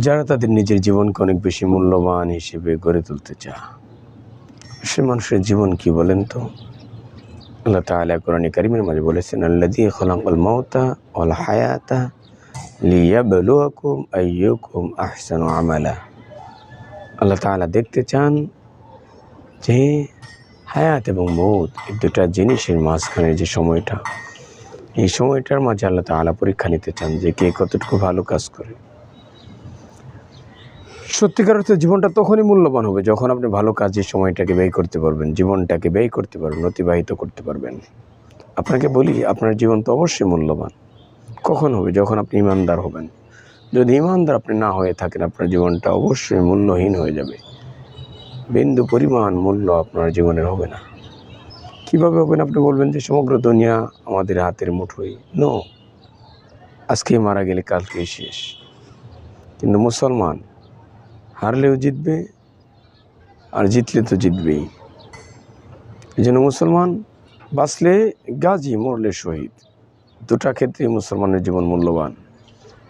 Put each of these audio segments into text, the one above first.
যারা তাদের নিজের জীবনকে অনেক বেশি মূল্যবান হিসেবে গড়ে তুলতে চায়, সে মানুষের জীবন কি বলেন তো? আল্লাহ তাআলা কোরআনে কারীমের মাঝে বলেছেন, আল্লাযী খালাকাল মাউতা ওয়াল হায়াতা লিয়াবলুয়াকুম আইয়ুকুম আহসানু আমালা। আল্লাহ তাআলা দেখতে চান যে হায়াত এবং মৌত, এই দুটা জিনিসের মাঝখানে যে সময়টা, এই সময়টার মাঝে আল্লাহ তাআলা পরীক্ষা নিতে চান যে কে কতটুকু ভালো কাজ করে। সত্যিকার অর্থে জীবনটা তখনই মূল্যবান হবে যখন আপনি ভালো কাজে সময়টাকে ব্যয় করতে পারবেন, জীবনটাকে ব্যয় করতে পারবেন, অতিবাহিত করতে পারবেন। আপনাকে বলি, আপনার জীবন তো অবশ্যই মূল্যবান। কখন হবে? যখন আপনি ইমানদার হবেন। যদি ইমানদার আপনি না হয়ে থাকেন, আপনার জীবনটা অবশ্যই মূল্যহীন হয়ে যাবে। বিন্দু পরিমাণ মূল্য আপনার জীবনের হবে না। কীভাবে হবে না? আপনি বলবেন যে সমগ্র দুনিয়া আমাদের হাতের মুঠোয়। নো, আজকে মারা গেলে কালকেই শেষ। কিন্তু মুসলমান হারলেও জিতবে, আর জিতলে তো জিতবেই। এই জন্য মুসলমান বাঁচলে গাজী, মরলে শহীদ। দুটা ক্ষেত্রে মুসলমানের জীবন মূল্যবান।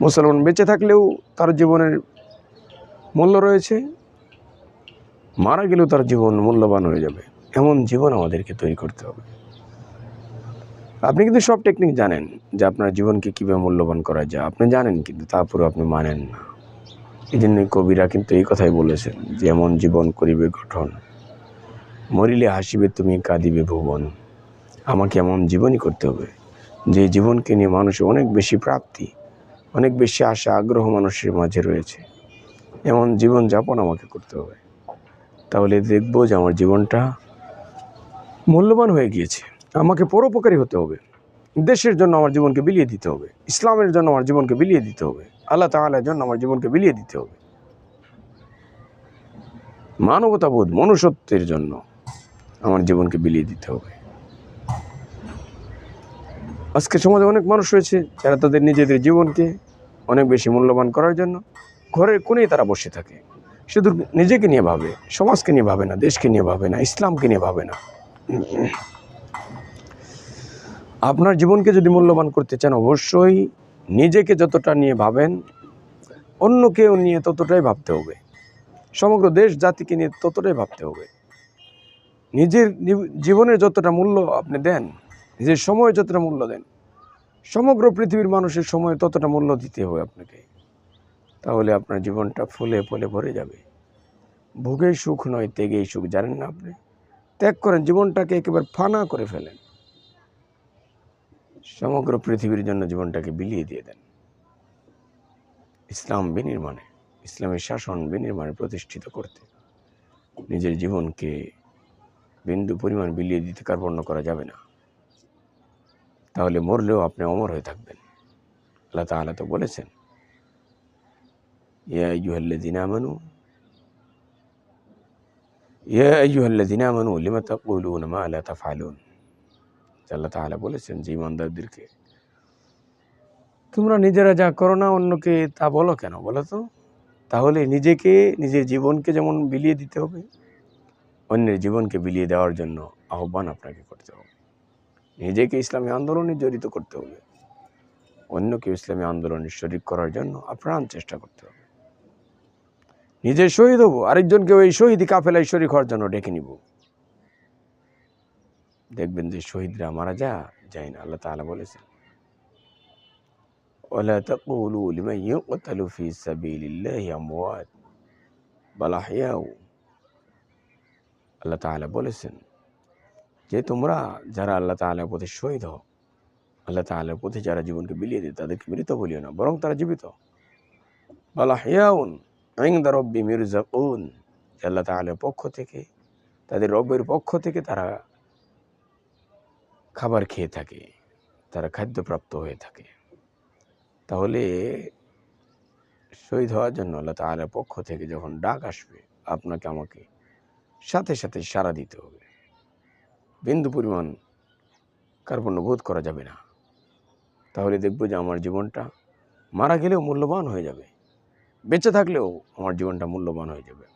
মুসলমান বেঁচে থাকলেও তার জীবনের মূল্য রয়েছে, মারা গেলেও তার জীবন মূল্যবান হয়ে যাবে। এমন জীবন আমাদেরকে তৈরি করতে হবে। আপনি কিন্তু সব টেকনিক জানেন যে আপনার জীবনকে কীভাবে মূল্যবান করা যায়, আপনি জানেন, কিন্তু তারপরেও আপনি মানেন না। এই জন্যই কবিরা কিন্তু এই কথাই বলেছেন যে এমন জীবন করিবে গঠন, মরিলে হাসিবে তুমি কাঁদিবে ভুবন। আমাকে এমন জীবনই করতে হবে যে জীবনকে নিয়ে মানুষের অনেক বেশি প্রাপ্তি, অনেক বেশি আশা আগ্রহ মানুষের মাঝে রয়েছে। এমন জীবন যাপন আমাকে করতে হবে। তাহলে দেখব যে আমার জীবনটা মূল্যবান হয়ে গিয়েছে। আমাকে পরোপকারী হতে হবে। দেশের জন্য আমার জীবনকে বিলিয়ে দিতে হবে, ইসলামের জন্য আমার জীবনকে বিলিয়ে দিতে হবে, আল্লাহ তাআলার জন্য আমার জীবনকে বিলিয়ে দিতে হবে, মানবতাবোধ, মনুষ্যত্বের জন্য আমার জীবনকে বিলিয়ে দিতে হবে। আজকে সমাজে অনেক মানুষ রয়েছে যারা তাদের নিজেদের জীবনকে অনেক বেশি মূল্যবান করার জন্য ঘরের কোণেই তারা বসে থাকে। শুধু নিজেকে নিয়ে ভাবে, সমাজকে নিয়ে ভাবে না, দেশকে নিয়ে ভাবে না, ইসলামকে নিয়ে ভাবে না। আপনার জীবনকে যদি মূল্যবান করতে চান, অবশ্যই নিজেকে যতটা নিয়ে ভাবেন, অন্যকেও নিয়ে ততটাই ভাবতে হবে। সমগ্র দেশ জাতিকে নিয়ে ততটাই ভাবতে হবে। নিজের জীবনের যতটা মূল্য আপনি দেন, নিজের সময়ের যতটা মূল্য দেন, সমগ্র পৃথিবীর মানুষের সময় ততটা মূল্য দিতে হবে আপনাকে। তাহলে আপনার জীবনটা ফুলে ফলে ভরে যাবে। ভোগেই সুখ নয়, ত্যাগেই সুখ। জানেন না আপনি? ত্যাগ করেন, জীবনটাকে একেবারে ফানা করে ফেলেন, সমগ্র পৃথিবীর জন্য জীবনটাকে বিলিয়ে দিয়ে দেন। ইসলাম বিনির্মাণে, ইসলামের শাসন বিনির্মাণে প্রতিষ্ঠিত করতে নিজের জীবনকে বিন্দু পরিমাণ বিলিয়ে দিতে কার্পণ্য করা যাবে না। তাহলে মরলেও আপনি অমর হয়ে থাকবেন। আল্লাহ তাআলা তো বলেছেন, ইয়া আইয়ুহাল্লাযীনা আমানু লিমা তাকুলুনা মা লা তাফআলুন। আল্লাহ তাআলা বলেছেন যে ঈমানদারদেরকে, তোমরা নিজেরা যা করো না অন্যকে তা বলো কেন? বলো তো। তাহলে নিজেকে, নিজের জীবনকে যেমন বিলিয়ে দিতে হবে, অন্যের জীবনকে বিলিয়ে দেওয়ার জন্য আহ্বান আপনাকে করতে হবে। নিজেকে ইসলামী আন্দোলনে জড়িত করতে হবে, অন্যকে ইসলামী আন্দোলনে শরীক করার জন্য আপ্রাণ চেষ্টা করতে হবে। নিজে শহীদ হব, আরেকজনকে ওই শহীদি কাফেলায় শরীক হওয়ার জন্য ডেকে নিব। দেখবেন যে শহীদরা মারা যায় না। আল্লাহ তাআলা বলেছেন, ওয়ালা তাকুলু লিমান ইউকতালু ফি সাবিলিল্লাহি আমওয়াত বাল আহইয়াউ। আল্লাহ তাআলা বলেছেন যে তোমরা যারা আল্লাহ তাআলার পথে শহীদ হও, আল্লাহ তাআলার পথে যারা জীবনকে বিলিয়ে দেয়, তাদেরকে মৃত বলিও না, বরং তারা জীবিত। বাল আহইয়াউন ইনদা রাব্বিহিম ইরযাকুন। আল্লাহ তাআলার পক্ষ থেকে, তাদের রবের পক্ষ থেকে তারা খাবার খেয়ে থাকে, তারা খাদ্যপ্রাপ্ত হয়ে থাকে। তাহলে শহীদ হওয়ার জন্য আল্লাহ তাআলার পক্ষ থেকে যখন ডাক আসবে, আপনাকে আমাকে সাথে সাথে সাড়া দিতে হবে। বিন্দু পরিমাণ কার্পণ্য বোধ করা যাবে না। তাহলে দেখব যে আমার জীবনটা মারা গেলেও মূল্যবান হয়ে যাবে, বেঁচে থাকলেও আমার জীবনটা মূল্যবান হয়ে যাবে।